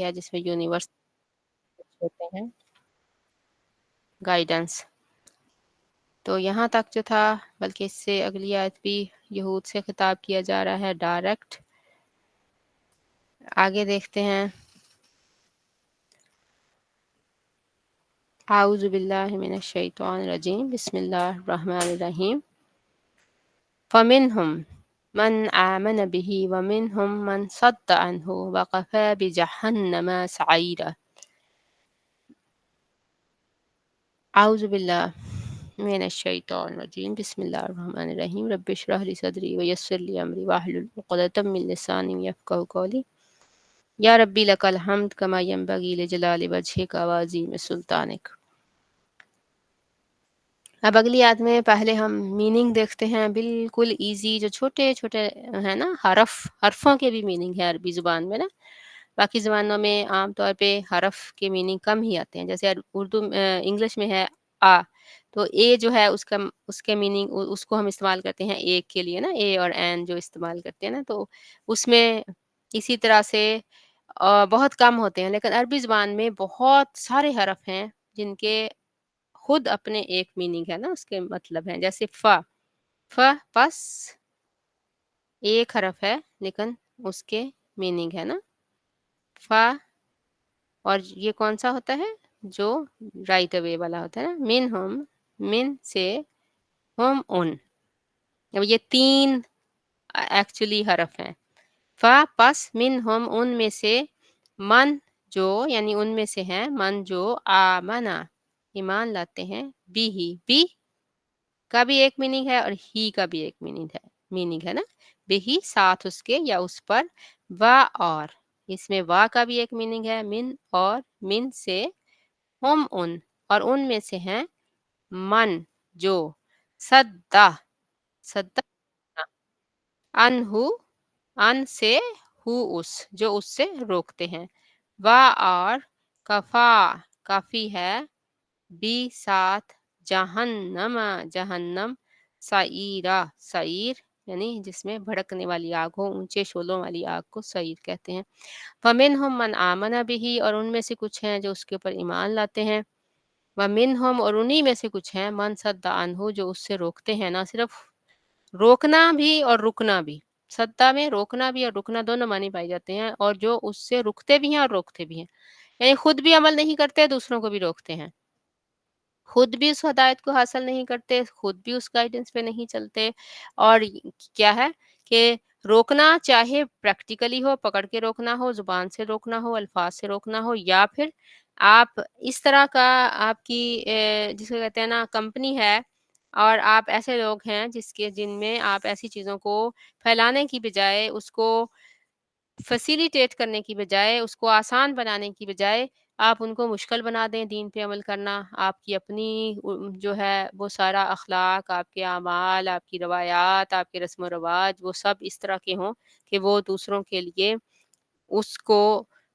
ہے جس میں یونیورس ہوتے ہیں گائیڈنس. تو یہاں تک جو تھا، بلکہ اس سے اگلی آیت بھی یہود سے خطاب کیا جا رہا ہے ڈائریکٹ. آگے دیکھتے ہیں. اعوذ باللہ من الشیطان الرجیم، بسم اللہ الرحمن الرحیم. فمنهم من آمن به ومنهم من صد عنه وكفى بجہنم سعیرا. اعوذ باللہ من الشیطان الرجیم، بسم اللہ الرحمن الرحیم. رب اشرح لی صدری ویسر لی امری واحلل عقدۃ من لسانی یفقہوا قولی. یا ربی لک الحمد کما ینبغی لجلال وجہک وعظیم سلطانک. اب اگلی آیت میں پہلے ہم میننگ دیکھتے ہیں، بالکل ایزی، جو چھوٹے چھوٹے ہیں نا حرفوں کے بھی میننگ ہے عربی زبان میں نا. باقی زبانوں میں عام طور پہ حرف کے میننگ کم ہی آتے ہیں. جیسے اردو انگلش میں ہے آ، تو اے جو ہے اس کے میننگ اس کو ہم استعمال کرتے ہیں ایک کے لیے نا، اے اور این جو استعمال کرتے ہیں نا، تو اس میں اسی طرح سے بہت کم ہوتے ہیں. لیکن عربی زبان میں بہت سارے حرف ہیں جن کے خود اپنے ایک میننگ ہے نا، اس کے مطلب ہیں. جیسے پس ایک حرف ہے لیکن اس کے میننگ ہے نا فا. اور یہ کون سا ہوتا ہے؟ جو رائٹ اوے والا ہوتا ہے نا. من سے ہم ان. اب یہ تین ایکچولی حرف ہیں. پس من ہم ان میں سے، من جو یعنی ان میں سے ہیں، من جو آمنا ایمان لاتے ہیں، بھی کا بھی ایک میننگ ہے اور ہی کا بھی ایک میننگ ہے نا. بھی ساتھ اس کے یا اس پر، اور اس میں وا کا بھی ایک میننگ ہے، من سے ہم ان اور ان میں سے ہیں، من جو صدا انہو ان سے اس جو اس سے روکتے ہیں، اور کافی ہے، بھی ساتھ، جہنم سعیر یعنی جس میں بھڑکنے والی آگ ہو، اونچے شعلوں والی آگ کو سعیر کہتے ہیں. فمنہم من آمن بہ اور ان میں سے کچھ ہیں جو اس کے اوپر ایمان لاتے ہیں. ومنہم اور انہی میں سے کچھ ہیں، من صد عنہ جو اس سے روکتے ہیں. نہ صرف روکنا بھی اور رکنا بھی، صدہ میں روکنا بھی اور رکنا دونوں معنی پائی جاتے ہیں، اور جو اس سے رکتے بھی ہیں اور روکتے بھی ہیں. یعنی خود بھی عمل نہیں کرتے، دوسروں کو بھی روکتے ہیں، خود بھی اس ہدایت کو حاصل نہیں کرتے، خود بھی اس گائیڈنس پہ نہیں چلتے. اور کیا ہے کہ روکنا چاہے پریکٹیکلی ہو، پکڑ کے روکنا ہو، زبان سے روکنا ہو، الفاظ سے روکنا ہو، یا پھر آپ اس طرح کا آپ کی جس کو کہتے ہیں نا کمپنی ہے، اور آپ ایسے لوگ ہیں جن میں آپ ایسی چیزوں کو پھیلانے کی بجائے، اس کو فیسیلیٹیٹ کرنے کی بجائے، اس کو آسان بنانے کی بجائے آپ ان کو مشکل بنا دیں دین پہ عمل کرنا. آپ کی اپنی جو ہے وہ سارا اخلاق، آپ کے اعمال، آپ کی روایات، آپ کے رسم و رواج، وہ سب اس طرح کے ہوں کہ وہ دوسروں کے لیے اس کو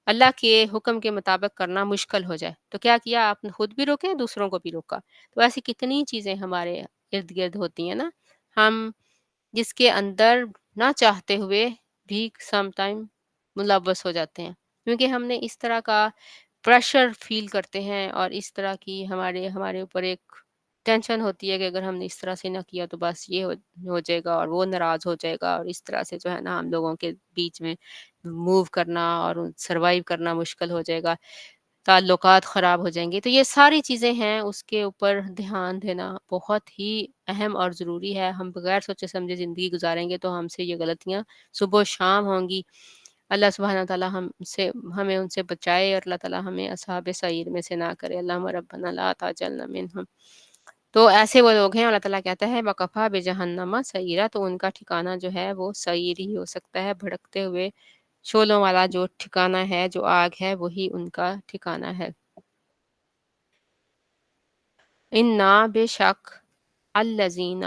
اللہ کے حکم کے مطابق کرنا مشکل ہو جائے. تو کیا کیا آپ نے؟ خود بھی روکے، دوسروں کو بھی روکا. تو ایسی کتنی چیزیں ہمارے ارد گرد ہوتی ہیں نا، ہم جس کے اندر نہ چاہتے ہوئے بھی سم ٹائم ملوث ہو جاتے ہیں، کیونکہ ہم نے اس طرح کا پریشر فیل کرتے ہیں، اور اس طرح کی ہمارے اوپر ایک ٹینشن ہوتی ہے کہ اگر ہم نے اس طرح سے نہ کیا تو بس یہ ہو جائے گا اور وہ ناراض ہو جائے گا، اور اس طرح سے جو ہے نا ہم لوگوں کے بیچ میں موو کرنا اور سروائیو کرنا مشکل ہو جائے گا، تعلقات خراب ہو جائیں گے. تو یہ ساری چیزیں ہیں، اس کے اوپر دھیان دینا بہت ہی اہم اور ضروری ہے. ہم بغیر سوچے سمجھے زندگی گزاریں گے تو ہم سے یہ غلطیاں صبح و شام ہوں گی. اللہ سبحانہ تعالیٰ ہمیں ان سے بچائے، اور اللہ تعالیٰ ہمیں اصحاب سعیر میں سے نہ کرے. اللہم ربنا لا تجعلنا منہم. تو ایسے وہ لوگ ہیں، اللہ تعالیٰ کہتا ہے وَكَفَىٰ بِجَهَنَّمَ سَعِيرًا، تو ان کا ٹھکانہ جو ہے وہ سعیر ہی ہو سکتا ہے، بھڑکتے ہوئے شعلوں والا جو ٹھکانہ ہے، جو آگ ہے، وہی ان کا ٹھکانہ ہے. اِنَّا بے شک الذین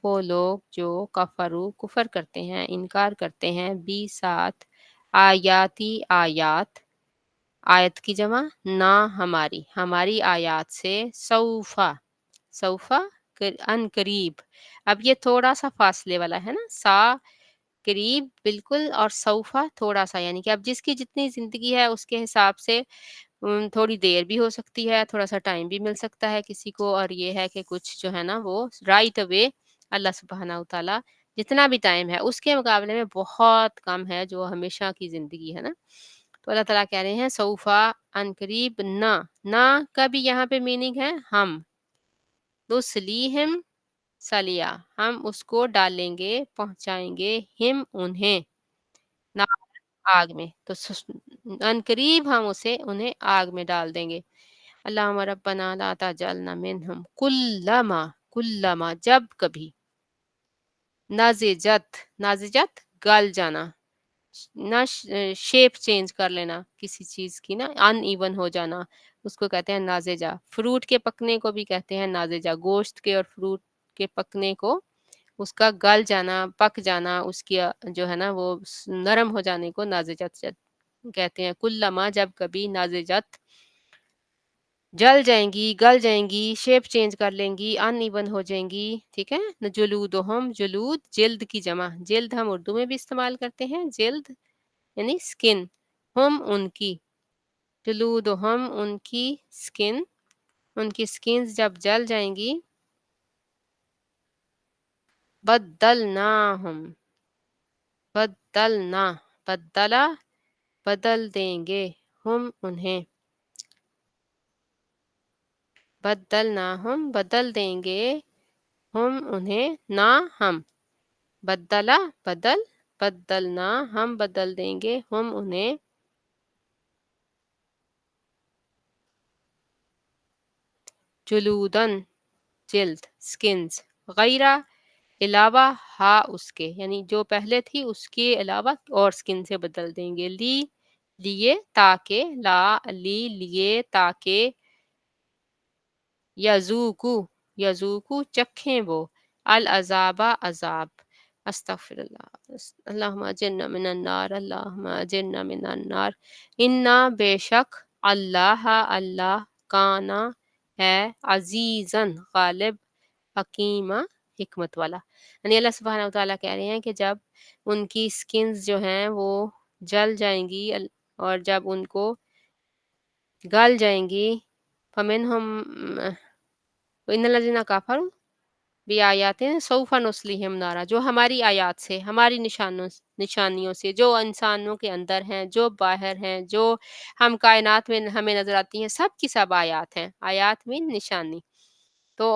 وہ لوگ جو کفروا کفر کرتے ہیں، انکار کرتے ہیں، بھی ساتھ آیاتی آیت کی جمع نہ ہماری آیات سے، سوفا ان قریب. اب یہ تھوڑا سا فاصلے والا ہے نا، سا قریب بالکل اور سوفا تھوڑا-سا، یعنی کہ اب جس کی جتنی زندگی ہے اس کے حساب سے تھوڑی دیر بھی ہو سکتی ہے، تھوڑا-سا ٹائم بھی مل سکتا ہے کسی کو، اور یہ ہے کہ کچھ جو ہے نا وہ رائٹ اوے اللہ سبحانہ و تعالیٰ جتنا بھی ٹائم ہے اس کے مقابلے میں بہت کم ہے جو ہمیشہ کی زندگی ہے نا۔ تو اللہ تعالیٰ کہہ رہے ہیں سوفا، عنقریب، نہ کا بھی یہاں پہ میننگ ہے ہم، نصلیہم سلیا، ہم اس کو ڈالیں گے، پہنچائیں گے، ہم انہیں، نار آگ میں، تو عنقریب ہم انہیں آگ میں ڈال دیں گے۔ اللہم ربنا لا تجعلنا منہم کلما جب کبھی، نازجت گل جانا، نہ شیپ چینج کر لینا کسی چیز کی، نا ان ایون ہو جانا، اس کو کہتے ہیں نازجہ۔ فروٹ کے پکنے کو بھی کہتے ہیں نازجہ، گوشت کے اور فروٹ کے پکنے کو، اس کا گل جانا، پک جانا، اس کی جو ہے نا وہ نرم ہو جانے کو نازجت کہتے ہیں۔ کلما جب کبھی، نازجت جل جائیں گی، گل جائیں گی، شیپ چینج کر لیں گی، ان ایون ہو جائیں گی، ٹھیک ہے۔ جلودہم، جلود جلد کی جمع، جلد ہم اردو میں بھی استعمال کرتے ہیں، جلد یعنی سکن، ہم ان کی، جلودہم ان کی سکن، ان کی سکنز جب جل جائیں گی، بدلناہم، بدلنا، بدلا بدل دیں گے، ہم انہیں، بدلناہم بدل دیں گے، ہم انہیں، نہ ہم، بدلا بدل، بدلنا ہم بدل دیں گے، ہم انہیں، جلودن جلد، سکنز، غیرہ علاوہ، ہا اس کے، یعنی جو پہلے تھی اس کے علاوہ اور سکن سے بدل دیں گے، لیے تاکہ، لیے تاکہ، یذوقو چکھیں وہ، العذاب عذاب، استغفر اللہ، اللہم اجرنا من النار، اللہم اجرنا من النار، انا بے شک، اللہ کانا ہے، عزیزاً غالب، حکیمہ حکمت والا، یعنی اللہ سبحانہ و تعالیٰ کہہ رہے ہیں کہ جب ان کی سکنز جو ہیں وہ جل جائیں گی اور جب ان کو گل جائیں گی، فمنہم ان الذین کفروا بآیاتنا سوف نصلیہم نارا، جو ہماری آیات سے، ہماری نشانیوں سے، جو انسانوں کے اندر ہیں، جو باہر ہیں، جو ہم کائنات میں ہمیں نظر آتی ہیں، سب کی سب آیات ہیں، آیات میں نشانی، تو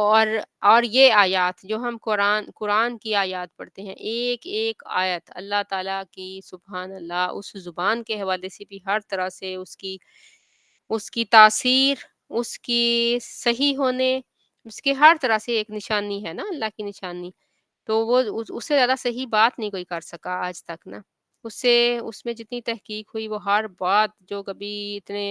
اور یہ آیات جو ہم قرآن کی آیات پڑھتے ہیں، ایک ایک آیت اللہ تعالیٰ کی، سبحان اللہ، اس زبان کے حوالے سے بھی ہر طرح سے اس کی تاثیر، اس کی صحیح ہونے، اس کی ہر طرح سے ایک نشانی ہے نا، اللہ کی نشانی، تو وہ اس سے زیادہ صحیح بات نہیں کوئی کر سکا آج تک نا، اس میں جتنی تحقیق ہوئی، وہ ہر بات جو کبھی اتنے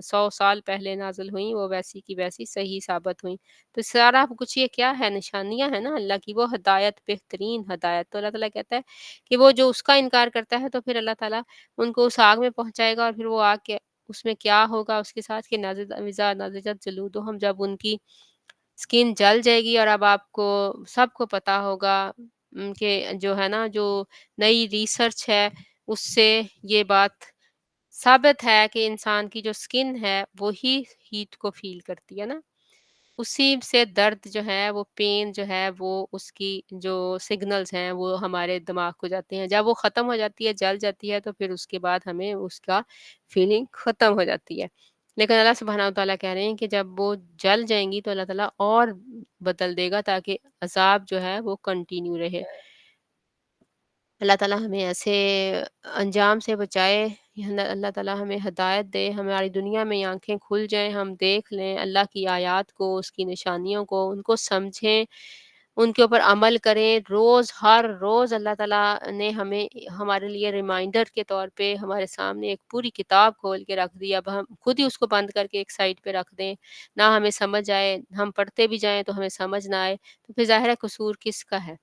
100 سال پہلے نازل ہوئیں، وہ ویسی کی ویسی صحیح ثابت ہوئیں، تو سارا کچھ یہ کیا ہے، نشانیاں ہیں نا اللہ کی، وہ ہدایت، بہترین ہدایت، تو اللہ تعالیٰ کہتا ہے کہ وہ جو اس کا انکار کرتا ہے تو پھر اللہ تعالیٰ ان کو اس آگ میں پہنچائے گا، اور پھر وہ آگ کے اس میں کیا ہوگا اس کے ساتھ، کہ نازجت جلودہم، جب ان کی سکن جل جائے گی، اور اب آپ کو سب کو پتا ہوگا کہ جو ہے نا، جو نئی ریسرچ ہے اس سے یہ بات ثابت ہے کہ انسان کی جو سکن ہے وہی ہیٹ کو فیل کرتی ہے نا، اسی سے درد جو ہے، وہ پین جو ہے، وہ اس کی جو سگنلز ہیں وہ ہمارے دماغ کو جاتے ہیں، جب وہ ختم ہو جاتی ہے، جل جاتی ہے، تو پھر اس کے بعد ہمیں اس کا فیلنگ ختم ہو جاتی ہے، لیکن اللہ سبحانہ و تعالیٰ کہہ رہے ہیں کہ جب وہ جل جائیں گی تو اللہ تعالیٰ اور بدل دے گا تاکہ عذاب جو ہے وہ کنٹینیو رہے۔ اللہ تعالیٰ ہمیں ایسے انجام سے بچائے، اللہ تعالیٰ ہمیں ہدایت دے، ہماری دنیا میں آنکھیں کھل جائیں، ہم دیکھ لیں اللہ کی آیات کو، اس کی نشانیوں کو، ان کو سمجھیں، ان کے اوپر عمل کریں، ہر روز اللہ تعالیٰ نے ہمیں ہمارے لیے ریمائنڈر کے طور پہ ہمارے سامنے ایک پوری کتاب کھول کے رکھ دی، اب ہم خود ہی اس کو بند کر کے ایک سائڈ پہ رکھ دیں، نہ ہمیں سمجھ آئے، ہم پڑھتے بھی جائیں تو ہمیں سمجھ نہ آئے، تو پھر ظاہر ہے قصور کس کا ہے؟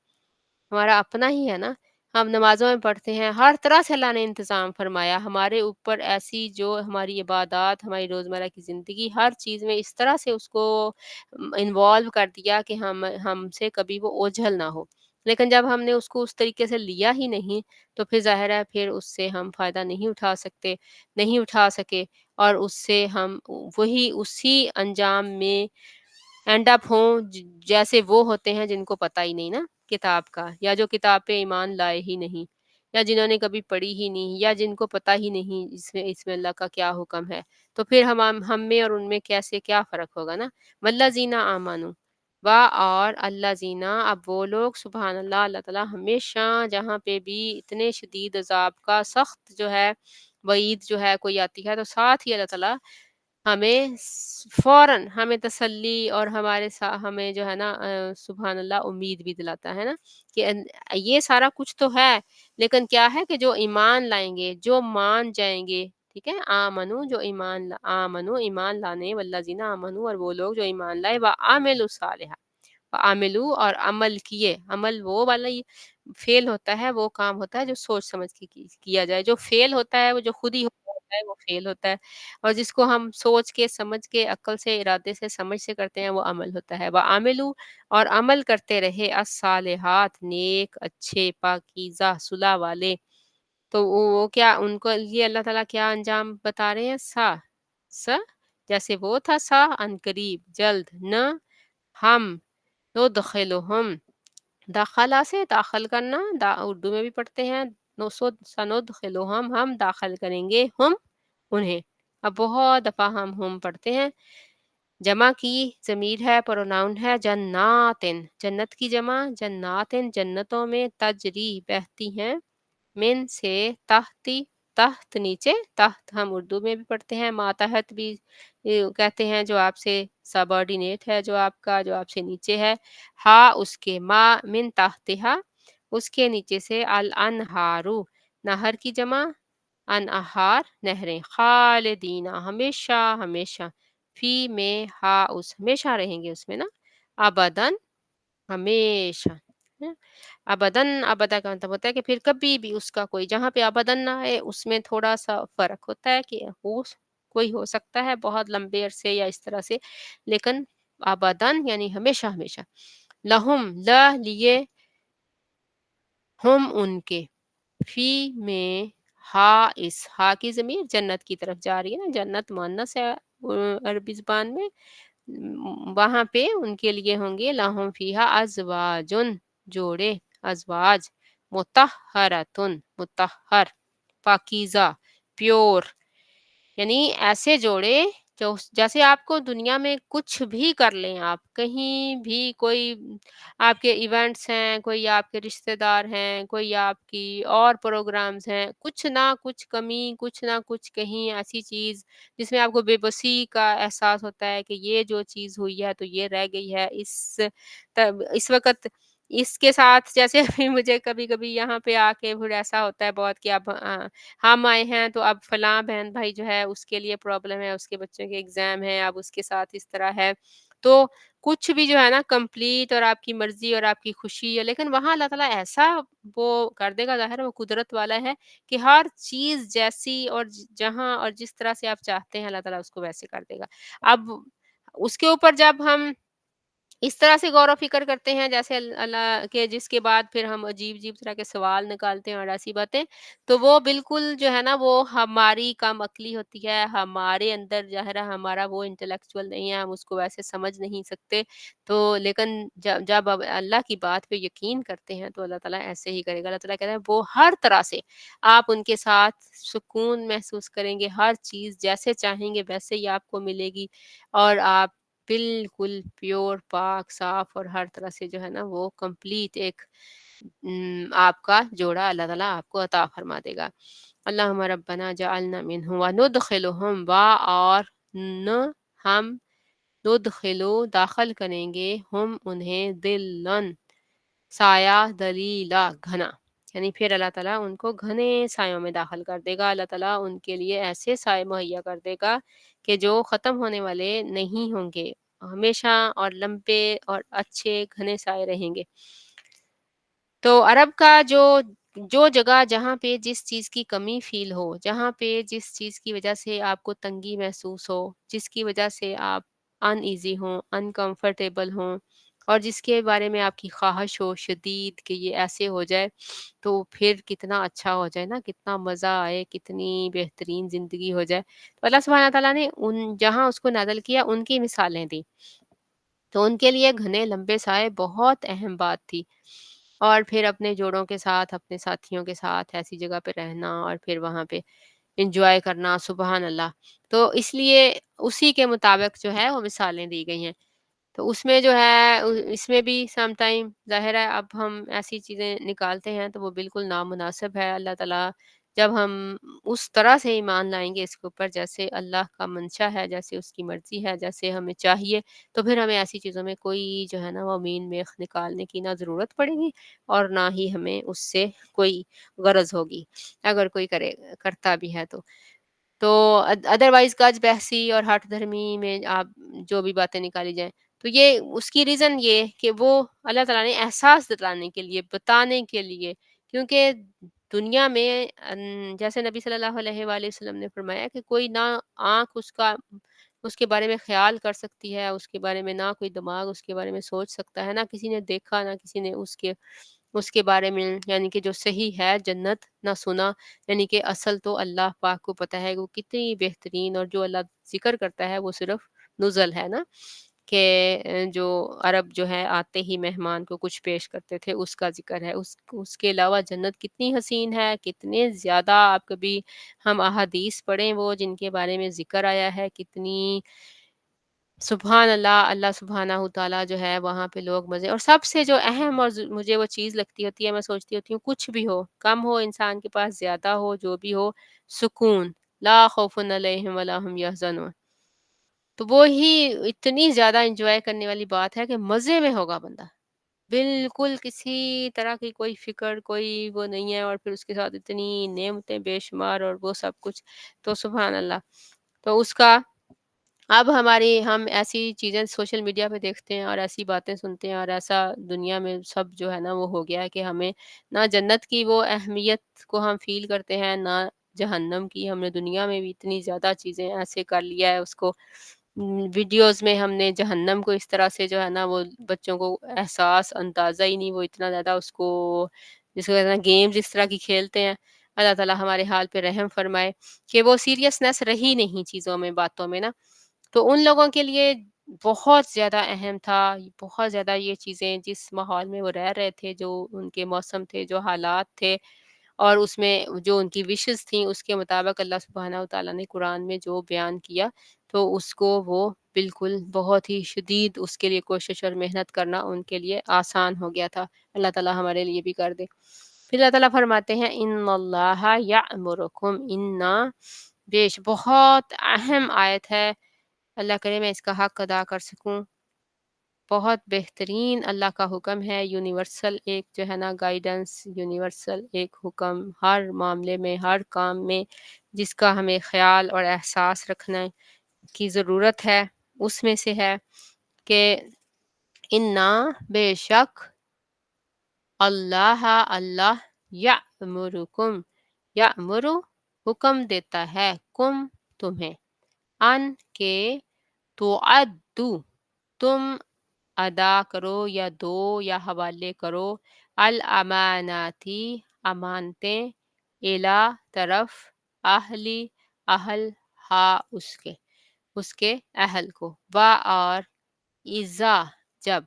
ہمارا اپنا ہی ہے نا۔ ہم نمازوں میں پڑھتے ہیں، ہر طرح سے اللہ نے انتظام فرمایا ہمارے اوپر، ایسی جو ہماری عبادات، ہماری روزمرہ کی زندگی، ہر چیز میں اس طرح سے اس کو انوالو کر دیا کہ ہم سے کبھی وہ اوجھل نہ ہو، لیکن جب ہم نے اس کو اس طریقے سے لیا ہی نہیں، تو پھر ظاہر ہے پھر اس سے ہم فائدہ نہیں اٹھا سکتے، نہیں اٹھا سکے، اور اس سے ہم وہی اسی انجام میں اینڈ اپ ہوں جیسے وہ ہوتے ہیں جن کو پتہ ہی نہیں نا کتاب کا، یا جو کتاب پہ ایمان لائے ہی نہیں، یا جنہوں نے کبھی پڑھی ہی نہیں، یا جن کو پتہ ہی نہیں اس میں اللہ کا کیا حکم ہے، تو پھر ہم میں اور ان میں کیسے کیا فرق ہوگا نا۔ والذین آمنوا، اور اللہ زینا، اب وہ لوگ سبحان اللہ، اللہ تعالیٰ ہمیشہ جہاں پہ بھی اتنے شدید عذاب کا سخت جو ہے وعید جو ہے کوئی آتی ہے، تو ساتھ ہی اللہ تعالیٰ ہمیں فوراً ہمیں تسلی اور ہمیں جو ہے نا سبحان اللہ امید بھی دلاتا ہے نا کہ یہ سارا کچھ تو ہے، لیکن کیا ہے کہ جو ایمان لائیں گے، جو مان جائیں گے، ٹھیک ہے، آمنو جو آمنو ایمان لانے، والذین آمنو اور وہ لوگ جو ایمان لائے، وعملوا الصالحات، عاملو اور عمل کیے، عمل وہ والا فیل ہوتا ہے، وہ کام ہوتا ہے جو سوچ سمجھ کے کیا جائے، جو فیل ہوتا ہے وہ جو خود ہی ہوتا ہے وہ فیل ہوتا ہے، اور جس کو ہم سوچ کے سمجھ کے عقل سے ارادے سے سمجھ سے کرتے ہیں وہ عمل ہوتا ہے۔ وعملو اور عمل کرتے رہے، الصالحات نیک اچھے پاکیزہ صلح والے، تو وہ کیا ان کو یہ اللہ تعالیٰ کیا انجام بتا رہے ہیں، س جیسے وہ تھا، ان قریب جلد، نہ ہم، ندخلہم داخلہ سے داخل کرنا، اردو میں بھی پڑھتے ہیں، سندخلہم ہم داخل کریں گے، ہم انہیں، اب بہت دفعہ ہم پڑھتے ہیں، جمع کی ضمیر ہے، پروناؤن ہے، جناتن جنت کی جمع، جناتن جنتوں میں، تجری بہتی ہیں، من سے، تحتی تحت نیچے، تحت ہم اردو میں بھی پڑھتے ہیں، ماتحت بھی کہتے ہیں، جو آپ سے سبارڈینیٹ ہے، جو آپ سے نیچے ہے، ہا اس کے، ما من تحتہا اس کے نیچے سے، الانہارو نہر کی جمع، انہار نہریں، خالدین ہمیشہ ہمیشہ، فی میں، ہا اس ہمیشہ رہیں گے اس میں نا، ابدن ہمیشہ، ابدن ابدا کا مطلب ہوتا ہے کہ پھر کبھی بھی اس کا کوئی، جہاں پہ ابدن نہ ہے اس میں تھوڑا سا فرق ہوتا ہے کہ کوئی ہو سکتا ہے بہت لمبے عرصے یا اس طرح سے، لیکن ابدن یعنی ہمیشہ ہمیشہ، لہم لیے، ہم ان کے، فی میں، ہا اس، ہا کی ضمیر جنت کی طرف جا رہی ہے نا، جنت مؤنث ہے عربی زبان میں، وہاں پہ ان کے لیے ہوں گے، لہم فیہا ازواجن جوڑے، ازواج، مطہرتن مطہر، پاکیزہ، پیور، یعنی ایسے جوڑے جو جیسے آپ کو دنیا میں کچھ بھی کر لیں، آپ کہیں بھی کوئی آپ کے ایونٹس ہیں، کوئی آپ کے رشتہ دار ہیں، کوئی آپ کی اور پروگرامز ہیں، کچھ نہ کچھ کمی، کچھ نہ کچھ کہیں ایسی چیز جس میں آپ کو بے بسی کا احساس ہوتا ہے کہ یہ جو چیز ہوئی ہے تو یہ رہ گئی ہے، اس وقت اس کے ساتھ، جیسے ابھی مجھے کبھی کبھی یہاں پہ آ کے پھر ایسا ہوتا ہے بہت کہ اب ہم آئے ہیں تو اب فلاں بہن بھائی جو ہے اس کے لیے پرابلم ہے، اس کے بچوں کے ایگزام ہے، اب اس کے ساتھ اس طرح ہے، تو کچھ بھی جو ہے نا کمپلیٹ اور آپ کی مرضی اور آپ کی خوشی ہے، لیکن وہاں اللہ تعالیٰ ایسا وہ کر دے گا، ظاہر ہے وہ قدرت والا ہے کہ ہر چیز جیسی اور جہاں اور جس طرح سے آپ چاہتے ہیں اللہ تعالیٰ اس کو ویسے کر دے گا۔ اب اس کے اوپر جب ہم اس طرح سے غور و فکر کرتے ہیں، جیسے اللہ کے جس کے بعد پھر ہم عجیب عجیب طرح کے سوال نکالتے ہیں اور ایسی باتیں، تو وہ بالکل جو ہے نا وہ ہماری کم عقلی ہوتی ہے، ہمارے اندر ظاہر ہے ہمارا وہ انٹلیکچوئل نہیں ہے، ہم اس کو ویسے سمجھ نہیں سکتے، تو لیکن جب اب اللہ کی بات پہ یقین کرتے ہیں تو اللہ تعالیٰ ایسے ہی کرے گا۔ اللہ تعالیٰ کہتا ہے وہ ہر طرح سے آپ ان کے ساتھ سکون محسوس کریں گے، ہر چیز جیسے چاہیں گے ویسے ہی آپ کو ملے گی، اور آپ بالکل پیور پاک صاف اور ہر طرح سے جو ہے نا وہ کمپلیٹ ایک آپ کا جوڑا اللہ تعالیٰ آپ کو عطا فرما دے گا۔ اللہم ربنا جعلنا منہم وندخلہم، اور نہ ہم، ندخلو داخل کریں گے، ہم انہیں، ذلن سایہ، دلیلا گھنا، یعنی پھر اللہ تعالیٰ ان کو گھنے سایوں میں داخل کر دے گا، اللہ تعالیٰ ان کے لیے ایسے سائے مہیا کر دے گا کہ جو ختم ہونے والے نہیں ہوں گے، ہمیشہ اور لمبے اور اچھے گھنے سائے رہیں گے۔ تو عرب کا جو جگہ جہاں پہ جس چیز کی کمی فیل ہو، جہاں پہ جس چیز کی وجہ سے آپ کو تنگی محسوس ہو، جس کی وجہ سے آپ ان ایزی ہوں، انکمفرٹیبل ہوں، اور جس کے بارے میں آپ کی خواہش ہو شدید کہ یہ ایسے ہو جائے، تو پھر کتنا اچھا ہو جائے نا، کتنا مزہ آئے، کتنی بہترین زندگی ہو جائے۔ تو اللہ سبحانہ تعالیٰ نے جہاں اس کو نازل کیا ان کی مثالیں دیں، تو ان کے لیے گھنے لمبے سائے بہت اہم بات تھی۔ اور پھر اپنے جوڑوں کے ساتھ، اپنے ساتھیوں کے ساتھ ایسی جگہ پہ رہنا اور پھر وہاں پہ انجوائے کرنا، سبحان اللہ۔ تو اس لیے اسی کے مطابق جو ہے وہ مثالیں دی گئی ہیں۔ تو اس میں جو ہے اس میں بھی سم ٹائم ظاہر ہے اب ہم ایسی چیزیں نکالتے ہیں تو وہ بالکل نامناسب ہے۔ اللہ تعالیٰ جب ہم اس طرح سے ایمان لائیں گے اس کے اوپر جیسے اللہ کا منشا ہے، جیسے اس کی مرضی ہے، جیسے ہمیں چاہیے، تو پھر ہمیں ایسی چیزوں میں کوئی جو ہے نا وہ مین میخ نکالنے کی نہ ضرورت پڑے گی اور نہ ہی ہمیں اس سے کوئی غرض ہوگی، اگر کوئی کرتا بھی ہے تو۔ تو ادروائز گج بحثی اور ہٹ دھرمی میں آپ جو بھی باتیں نکالی جائیں، تو یہ اس کی ریزن یہ کہ وہ اللہ تعالیٰ نے احساس دلانے کے لیے، بتانے کے لیے، کیونکہ دنیا میں جیسے نبی صلی اللہ علیہ وآلہ وسلم نے فرمایا کہ کوئی نہ آنکھ اس کے بارے میں خیال کر سکتی ہے، اس کے بارے میں نہ کوئی دماغ اس کے بارے میں سوچ سکتا ہے، نہ کسی نے دیکھا، نہ کسی نے اس کے بارے میں یعنی کہ جو صحیح ہے جنت نہ سنا، یعنی کہ اصل تو اللہ پاک کو پتہ ہے وہ کتنی بہترین، اور جو اللہ ذکر کرتا ہے وہ صرف نزل ہے نا، کہ جو عرب جو ہے آتے ہی مہمان کو کچھ پیش کرتے تھے اس کا ذکر ہے، اس کے علاوہ جنت کتنی حسین ہے، کتنے زیادہ آپ کبھی ہم احادیث پڑھیں وہ جن کے بارے میں ذکر آیا ہے، کتنی سبحان اللہ، اللہ سبحانہ تعالیٰ جو ہے وہاں پہ لوگ مزے، اور سب سے جو اہم اور مجھے وہ چیز لگتی ہوتی ہے، میں سوچتی ہوتی ہوں کچھ بھی ہو، کم ہو انسان کے پاس، زیادہ ہو، جو بھی ہو، سکون، لا خوف علیہم ولا ہم یحزنون، تو وہی اتنی زیادہ انجوائے کرنے والی بات ہے کہ مزے میں ہوگا بندہ، بالکل کسی طرح کی کوئی فکر، کوئی وہ نہیں ہے، اور پھر اس کے ساتھ اتنی نعمتیں بے شمار اور وہ سب کچھ، تو سبحان اللہ۔ تو اس کا اب ہم ایسی چیزیں سوشل میڈیا پہ دیکھتے ہیں اور ایسی باتیں سنتے ہیں اور ایسا دنیا میں سب جو ہے نا وہ ہو گیا ہے کہ ہمیں نہ جنت کی وہ اہمیت کو ہم فیل کرتے ہیں، نہ جہنم کی۔ ہم نے دنیا میں بھی اتنی زیادہ چیزیں ایسے کر لیا ہے اس کو، ویڈیوز میں ہم نے جہنم کو اس طرح سے جو ہے نا وہ بچوں کو احساس اندازہ ہی نہیں، وہ اتنا زیادہ اس کو جس کو کہتے ہیں گیمز اس طرح کی کھیلتے ہیں۔ اللہ تعالیٰ ہمارے حال پہ رحم فرمائے کہ وہ سیریسنس رہی نہیں چیزوں میں، باتوں میں نا، تو ان لوگوں کے لیے بہت زیادہ اہم تھا، بہت زیادہ یہ چیزیں جس ماحول میں وہ رہ رہے تھے، جو ان کے موسم تھے، جو حالات تھے، اور اس میں جو ان کی وشز تھیں اس کے مطابق اللہ سبحانہ وتعالیٰ نے قرآن میں جو بیان کیا، تو اس کو وہ بالکل بہت ہی شدید اس کے لیے کوشش اور محنت کرنا ان کے لیے آسان ہو گیا تھا۔ اللہ تعالیٰ ہمارے لیے بھی کر دے۔ پھر اللہ تعالیٰ فرماتے ہیں ان اللہ یأمرکم، بیش بہت اہم آیت ہے، اللہ کرے میں اس کا حق ادا کر سکوں، بہت بہترین اللہ کا حکم ہے، یونیورسل ایک جو ہے نا گائیڈنس، یونیورسل ایک حکم ہر معاملے میں، ہر کام میں جس کا ہمیں خیال اور احساس رکھنے کی ضرورت ہے، اس میں سے ہے کہ انا بے شک اللہ یأمرکم، یأمر حکم دیتا ہے، کم تمہیں، ان کے تعدو تم ادا کرو یا دو یا حوالے کرو، الاماناتی امانتیں، الا طرف، اہل ہا اس کے اہل کو، با اور اذا جب،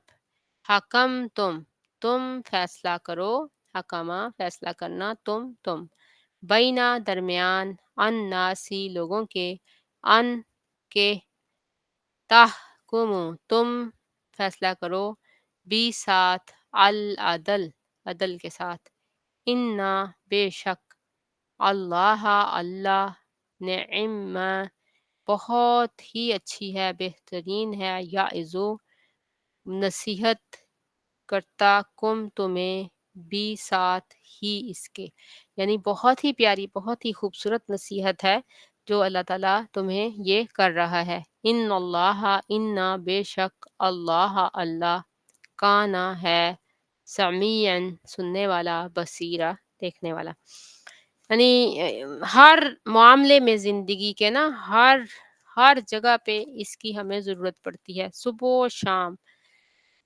حکم تم فیصلہ کرو، حکمہ فیصلہ کرنا، تم بینا درمیان، الناسی لوگوں کے، ان کے تحکمو تم فیصلہ کرو، بی ساتھ، العدل عدل کے ساتھ، انا بے شک، اللہ نعم بہت ہی اچھی ہے، بہترین ہے، یعظو نصیحت کرتا، کم تمہیں، بھی ساتھ ہی اس کے، یعنی بہت ہی پیاری، بہت ہی خوبصورت نصیحت ہے جو اللہ تعالیٰ تمہیں یہ کر رہا ہے۔ ان اللہ انا بے شک اللہ کانا ہے، سمیعاً سننے والا، بصیرہ دیکھنے والا، یعنی ہر معاملے میں زندگی کے نا ہر جگہ پہ اس کی ہمیں ضرورت پڑتی ہے، صبح و شام،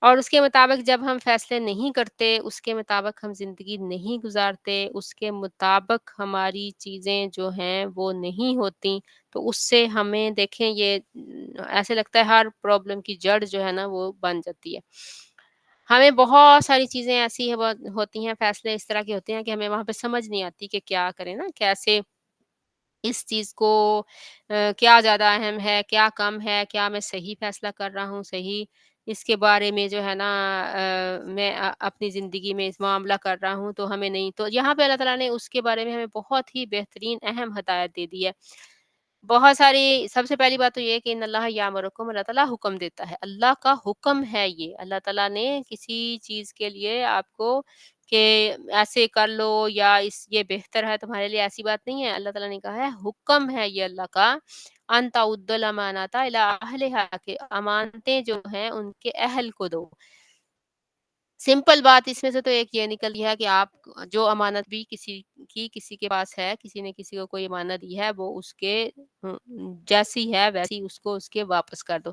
اور اس کے مطابق جب ہم فیصلے نہیں کرتے، اس کے مطابق ہم زندگی نہیں گزارتے، اس کے مطابق ہماری چیزیں جو ہیں وہ نہیں ہوتیں، تو اس سے ہمیں دیکھیں یہ ایسے لگتا ہے ہر پرابلم کی جڑ جو ہے نا وہ بن جاتی ہے۔ ہمیں بہت ساری چیزیں ایسی ہوتی ہیں، فیصلے اس طرح کے ہوتے ہیں کہ ہمیں وہاں پہ سمجھ نہیں آتی کہ کیا کریں نا، کیسے اس چیز کو کیا زیادہ اہم ہے، کیا کم ہے، کیا میں صحیح فیصلہ کر رہا ہوں، صحیح اس کے بارے میں جو ہے نا میں اپنی زندگی میں اس معاملہ کر رہا ہوں تو ہمیں نہیں تو یہاں پہ اللہ تعالیٰ نے اس کے بارے میں ہمیں بہت ہی بہترین اہم ہدایت دے دی ہے۔ بہت ساری سب سے پہلی بات تو یہ ہے کہ ان اللہ یامرکم اللہ تعالیٰ حکم دیتا ہے، اللہ کا حکم ہے یہ، اللہ تعالیٰ نے کسی چیز کے لیے آپ کو کہ ایسے کر لو یا یہ بہتر ہے تمہارے لیے، ایسی بات نہیں ہے، اللہ تعالیٰ نے کہا ہے حکم ہے یہ اللہ کا، ان تعدوا الامانات الی اہلھا کہ امانتیں جو ہیں ان کے اہل کو دو۔ سمپل بات اس میں سے تو ایک یہ نکل گیا کہ آپ جو امانت بھی کسی کے پاس ہے، کسی نے کسی کو کوئی امانت دی ہے، وہ اس کے جیسی ہے ویسی اس کو اس کے واپس کر دو۔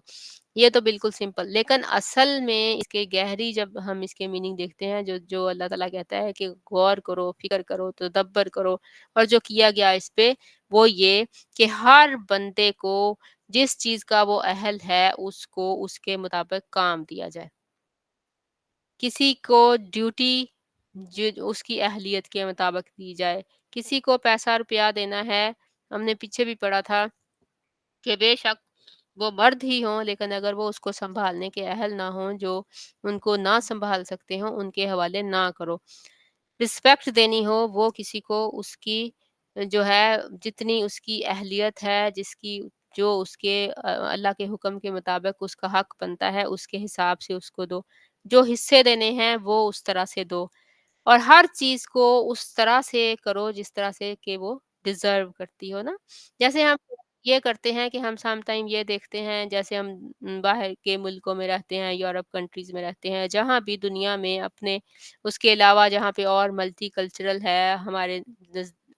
یہ تو بالکل سمپل، لیکن اصل میں اس کے گہری جب ہم اس کے میننگ دیکھتے ہیں، جو اللہ تعالیٰ کہتا ہے کہ غور کرو، فکر کرو، تدبر کرو، اور جو کیا گیا اس پہ وہ یہ کہ ہر بندے کو جس چیز کا وہ اہل ہے اس کو اس کے مطابق کام دیا جائے۔ کسی کو ڈیوٹی جو اس کی اہلیت کے مطابق دی جائے، کسی کو پیسہ روپیہ دینا ہے، ہم نے پیچھے بھی پڑھا تھا کہ بے شک وہ مرد ہی ہوں لیکن اگر وہ اس کو سنبھالنے کے اہل نہ ہوں، جو ان کو نہ سنبھال سکتے ہوں، ان کے حوالے نہ کرو۔ رسپیکٹ دینی ہو وہ کسی کو اس کی جو ہے جتنی اس کی اہلیت ہے، جو اس کے اللہ کے حکم کے مطابق اس کا حق بنتا ہے، اس کے حساب سے اس کو دو۔ جو حصے دینے ہیں وہ اس طرح سے دو، اور ہر چیز کو اس طرح سے کرو جس طرح سے کہ وہ ڈیزرو کرتی ہو نا۔ جیسے ہم یہ کرتے ہیں کہ ہم سم ٹائم یہ دیکھتے ہیں، جیسے ہم باہر کے ملکوں میں رہتے ہیں، یورپ کنٹریز میں رہتے ہیں، جہاں بھی دنیا میں اپنے اس کے علاوہ جہاں پہ اور ملٹی کلچرل ہے، ہمارے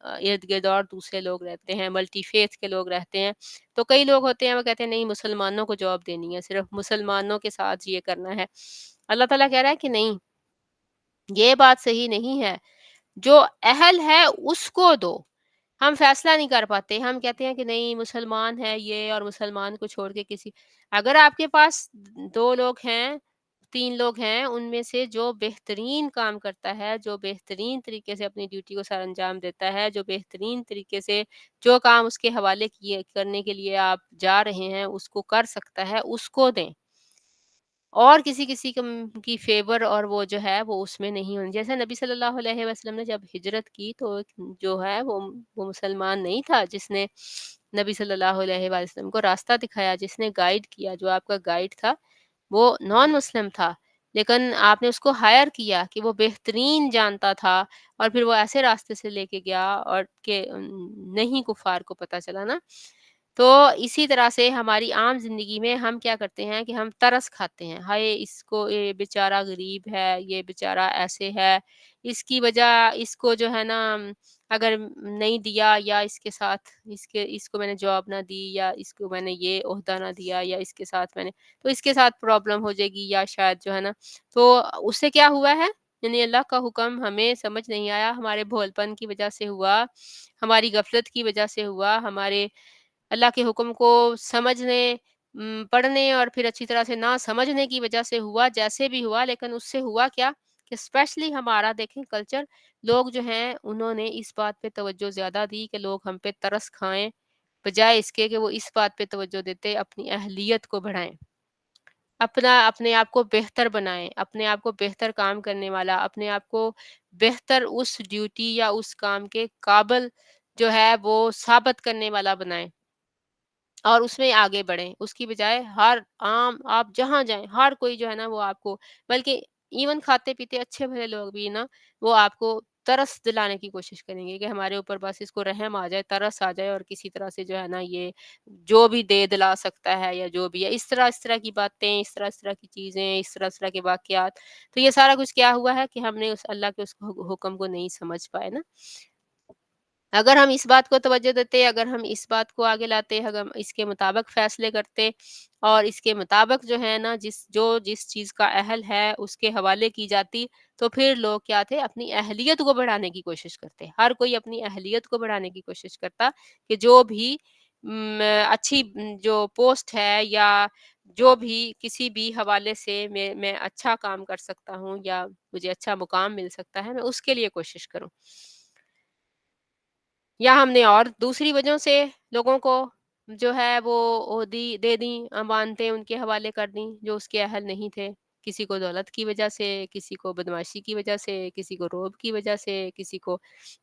ارد گرد اور دوسرے لوگ رہتے ہیں، ملٹی فیتھ کے لوگ رہتے ہیں، تو کئی لوگ ہوتے ہیں وہ کہتے ہیں نہیں مسلمانوں کو جاب دینی ہے، صرف مسلمانوں کے ساتھ یہ کرنا ہے۔ اللہ تعالیٰ کہہ رہا ہے کہ نہیں، یہ بات صحیح نہیں ہے، جو اہل ہے اس کو دو۔ ہم فیصلہ نہیں کر پاتے، ہم کہتے ہیں کہ نہیں مسلمان ہے یہ اور مسلمان کو چھوڑ کے اگر آپ کے پاس 2 لوگ ہیں، 3 لوگ ہیں، ان میں سے جو بہترین کام کرتا ہے، جو بہترین طریقے سے اپنی ڈیوٹی کو سر انجام دیتا ہے، جو بہترین طریقے سے جو کام اس کے حوالے کرنے کے لیے آپ جا رہے ہیں اس کو کر سکتا ہے، اس کو دیں۔ اور کسی کی فیور اور وہ جو ہے وہ اس میں نہیں ہونی۔ جیسے نبی صلی اللہ علیہ وسلم نے جب ہجرت کی تو جو ہے وہ مسلمان نہیں تھا جس نے نبی صلی اللہ علیہ وسلم کو راستہ دکھایا، جس نے گائیڈ کیا، جو آپ کا گائیڈ تھا وہ نان مسلم تھا، لیکن آپ نے اس کو ہائر کیا کہ وہ بہترین جانتا تھا، اور پھر وہ ایسے راستے سے لے کے گیا اور کہ نہیں کفار کو پتہ چلا نا۔ تو اسی طرح سے ہماری عام زندگی میں ہم کیا کرتے ہیں کہ ہم ترس کھاتے ہیں، ہائے اس کو یہ بیچارہ غریب ہے، یہ بیچارہ ایسے ہے، اس کی وجہ اس کو جو ہے نا اگر نہیں دیا، یا اس کے ساتھ اس کو میں نے جاب نہ دی، یا اس کو میں نے یہ عہدہ نہ دیا، یا اس کے ساتھ میں نے تو اس کے ساتھ پرابلم ہو جائے گی، یا شاید جو ہے نا تو اس سے کیا ہوا ہے، یعنی اللہ کا حکم ہمیں سمجھ نہیں آیا، ہمارے بھول پن کی وجہ سے ہوا، ہماری غفلت کی وجہ سے ہوا، ہمارے اللہ کے حکم کو سمجھنے، پڑھنے اور پھر اچھی طرح سے نہ سمجھنے کی وجہ سے ہوا، جیسے بھی ہوا، لیکن اس سے ہوا کیا کہ اسپیشلی ہمارا دیکھیں کلچر، لوگ جو ہیں انہوں نے اس بات پہ توجہ زیادہ دی کہ لوگ ہم پہ ترس کھائیں، بجائے اس کے کہ وہ اس بات پہ توجہ دیتے اپنی اہلیت کو بڑھائیں، اپنے آپ کو بہتر بنائیں، اپنے آپ کو بہتر کام کرنے والا، اپنے آپ کو بہتر اس ڈیوٹی یا اس کام کے قابل جو ہے وہ ثابت کرنے والا بنائیں، اور اس میں آگے بڑھیں۔ اس کی بجائے ہر عام آپ جہاں جائیں ہر کوئی جو ہے نا وہ آپ کو، بلکہ ایون کھاتے پیتے اچھے بھلے لوگ بھی نا وہ آپ کو ترس دلانے کی کوشش کریں گے کہ ہمارے اوپر بس اس کو رحم آ جائے، ترس آ جائے، اور کسی طرح سے جو ہے نا یہ جو بھی دے دلا سکتا ہے یا جو بھی ہے، اس طرح کی باتیں، اس طرح کی چیزیں، اس طرح کے واقعات، تو یہ سارا کچھ کیا ہوا ہے کہ ہم نے اس اللہ کے اس حکم کو نہیں سمجھ پائے نا۔ اگر ہم اس بات کو توجہ دیتے، اگر ہم اس بات کو آگے لاتے، اگر ہم اس کے مطابق فیصلے کرتے اور اس کے مطابق جو ہے نا جس چیز کا اہل ہے اس کے حوالے کی جاتی، تو پھر لوگ کیا تھے، اپنی اہلیت کو بڑھانے کی کوشش کرتے۔ ہر کوئی اپنی اہلیت کو بڑھانے کی کوشش کرتا کہ جو بھی اچھی جو پوسٹ ہے یا جو بھی کسی بھی حوالے سے میں اچھا کام کر سکتا ہوں یا مجھے اچھا مقام مل سکتا ہے، میں اس کے لیے کوشش کروں۔ یا ہم نے اور دوسری وجہوں سے لوگوں کو جو ہے وہ عہدی دے دیں، امانتیں ان کے حوالے کر دیں جو اس کے اہل نہیں تھے۔ کسی کو دولت کی وجہ سے، کسی کو بدمعاشی کی وجہ سے، کسی کو رعب کی وجہ سے، کسی کو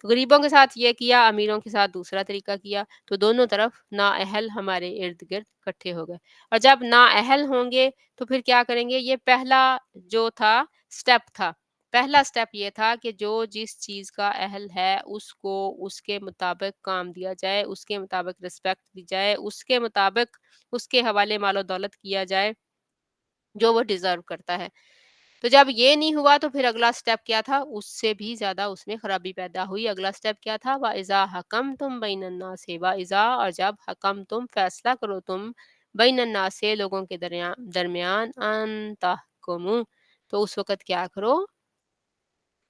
غریبوں کے ساتھ یہ کیا، امیروں کے ساتھ دوسرا طریقہ کیا، تو دونوں طرف نااہل ہمارے ارد گرد اکٹھے ہو گئے۔ اور جب نااہل ہوں گے تو پھر کیا کریں گے؟ یہ پہلا جو تھا اسٹیپ تھا، پہلا سٹیپ یہ تھا کہ جو جس چیز کا اہل ہے اس کو اس کے مطابق کام دیا جائے، اس کے مطابق رسپیکٹ دی جائے، اس کے مطابق اس کے حوالے مال و دولت کیا جائے جو وہ ڈیزرو کرتا ہے۔ تو جب یہ نہیں ہوا تو پھر اگلا سٹیپ کیا تھا؟ اس سے بھی زیادہ اس میں خرابی پیدا ہوئی۔ اگلا سٹیپ کیا تھا؟ وَإِذَا حَكَمْتُمْ بَيْنَ النَّاسِ، وَإِذَا اور جب حکم فیصلہ کرو تم بین الناس لوگوں کے درمیان ان تحکموا، تو اس وقت کیا کرو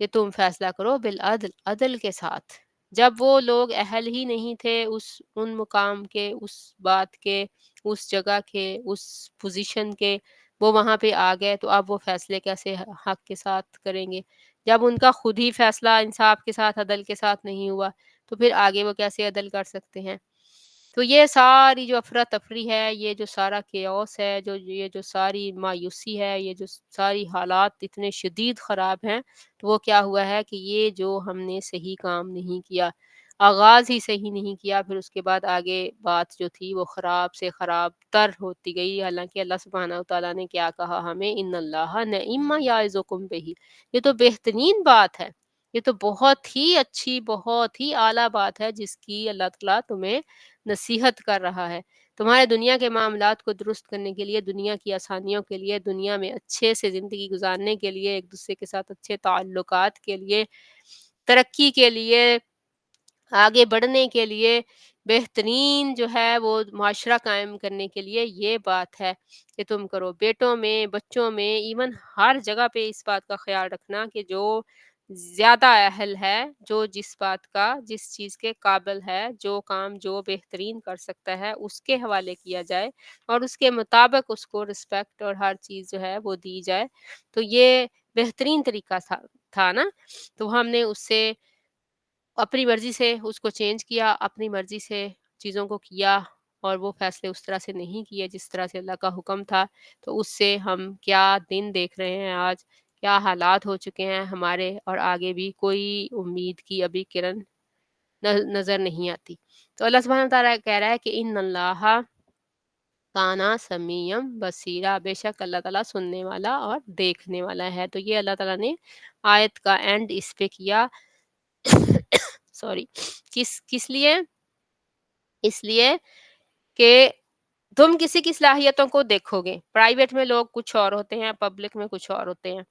کہ تم فیصلہ کرو بالعدل، عدل کے ساتھ۔ جب وہ لوگ اہل ہی نہیں تھے ان مقام کے، اس بات کے، اس جگہ کے، اس پوزیشن کے، وہ وہاں پہ آ گئے تو اب وہ فیصلے کیسے حق کے ساتھ کریں گے؟ جب ان کا خود ہی فیصلہ انصاف کے ساتھ، عدل کے ساتھ نہیں ہوا تو پھر آگے وہ کیسے عدل کر سکتے ہیں؟ تو یہ ساری جو افراتفری ہے، یہ جو سارا کیوس ہے، یہ جو ساری مایوسی ہے، یہ جو ساری حالات اتنے شدید خراب ہیں، تو وہ کیا ہوا ہے کہ یہ جو ہم نے صحیح کام نہیں کیا، آغاز ہی صحیح نہیں کیا، پھر اس کے بعد آگے بات جو تھی وہ خراب سے خراب تر ہوتی گئی۔ حالانکہ اللہ سبحانہ وتعالیٰ نے کیا کہا ہمیں، ان اللہ نعم ما یعظکم بہ، یہ تو بہترین بات ہے، یہ تو بہت ہی اچھی، بہت ہی اعلیٰ بات ہے جس کی اللہ تعالیٰ تمہیں نصیحت کر رہا ہے۔ تمہارے دنیا کے معاملات کو درست کرنے کے لیے، دنیا کی آسانیوں کے لیے، دنیا میں اچھے سے زندگی گزارنے کے لیے، ایک دوسرے کے ساتھ اچھے تعلقات کے لیے، ترقی کے لیے، آگے بڑھنے کے لیے، بہترین جو ہے وہ معاشرہ قائم کرنے کے لیے یہ بات ہے کہ تم کرو۔ بیٹوں میں، بچوں میں، ایون ہر جگہ پہ اس بات کا خیال رکھنا کہ جو زیادہ اہل ہے، جو جس بات کا، جس چیز کے قابل ہے، جو کام جو بہترین کر سکتا ہے، اس کے حوالے کیا جائے اور اس کے مطابق اس کو رسپیکٹ اور ہر چیز جو ہے وہ دی جائے۔ تو یہ بہترین طریقہ تھا نا۔ تو ہم نے اس سے اپنی مرضی سے اس کو چینج کیا، اپنی مرضی سے چیزوں کو کیا اور وہ فیصلے اس طرح سے نہیں کیے جس طرح سے اللہ کا حکم تھا۔ تو اس سے ہم کیا دن دیکھ رہے ہیں آج، کیا حالات ہو چکے ہیں ہمارے، اور آگے بھی کوئی امید کی ابھی کرن نظر نہیں آتی۔ تو اللہ سبحانہ وتعالیٰ کہہ رہا ہے کہ ان اللہ کانا سمیم بصیرا، بے شک اللہ تعالیٰ سننے والا اور دیکھنے والا ہے۔ تو یہ اللہ تعالیٰ نے آیت کا اینڈ اس پہ کیا سوری، کس لیے؟ اس لیے کہ تم کسی کی صلاحیتوں کو دیکھو گے۔ پرائیویٹ میں لوگ کچھ اور ہوتے ہیں، پبلک میں کچھ اور ہوتے ہیں۔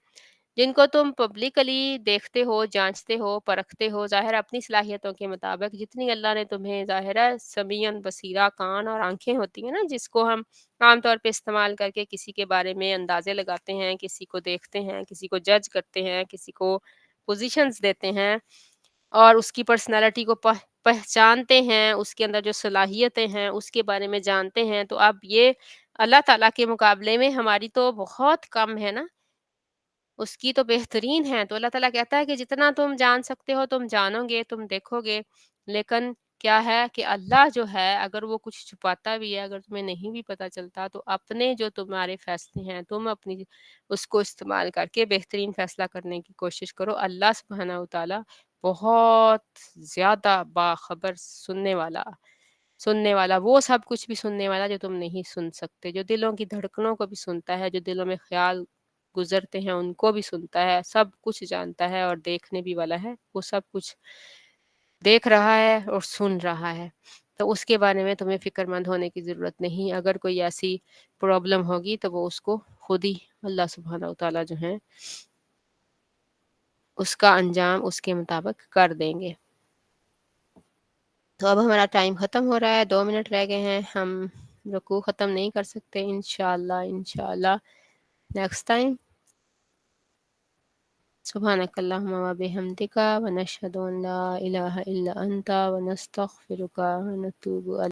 جن کو تم پبلکلی دیکھتے ہو، جانچتے ہو، پرکھتے ہو، ظاہر اپنی صلاحیتوں کے مطابق جتنی اللہ نے تمہیں ظاہر ہے سمیعاً بصیرہ، کان اور آنکھیں ہوتی ہیں نا، جس کو ہم عام طور پہ استعمال کر کے کسی کے بارے میں اندازے لگاتے ہیں، کسی کو دیکھتے ہیں، کسی کو جج کرتے ہیں، کسی کو پوزیشنز دیتے ہیں اور اس کی پرسنالٹی کو پہچانتے ہیں، اس کے اندر جو صلاحیتیں ہیں اس کے بارے میں جانتے ہیں۔ تو اب یہ اللہ تعالیٰ کے مقابلے میں ہماری تو بہت کم ہے نا، اس کی تو بہترین ہے۔ تو اللہ تعالیٰ کہتا ہے کہ جتنا تم جان سکتے ہو تم جانو گے، تم دیکھو گے، لیکن کیا ہے کہ اللہ جو ہے اگر وہ کچھ چھپاتا بھی ہے، اگر تمہیں نہیں بھی پتہ چلتا، تو اپنے جو تمہارے فیصلے ہیں تم اپنی اس کو استعمال کر کے بہترین فیصلہ کرنے کی کوشش کرو۔ اللہ سبحانہ وتعالیٰ بہت زیادہ باخبر، سننے والا وہ سب کچھ بھی سننے والا جو تم نہیں سن سکتے، جو دلوں کی دھڑکنوں کو بھی سنتا ہے، جو دلوں میں خیال گزرتے ہیں ان کو بھی سنتا ہے، سب کچھ جانتا ہے اور دیکھنے بھی والا ہے، وہ سب کچھ دیکھ رہا ہے اور سن رہا ہے۔ تو اس کے بارے میں تمہیں فکر مند ہونے کی ضرورت نہیں۔ اگر کوئی ایسی پرابلم ہوگی تو وہ اس کو خود ہی اللہ سبحانہ وتعالیٰ جو ہیں اس کا انجام اس کے مطابق کر دیں گے۔ تو اب ہمارا ٹائم ختم ہو رہا ہے، 2 منٹ رہ گئے ہیں، ہم رکوع ختم نہیں کر سکتے انشاءاللہ نیکسٹ ٹائم۔ سبحانک اللہم و بحمدک ونشہد ان لا الہ الا انت ونستغفرک ونتوب الیک۔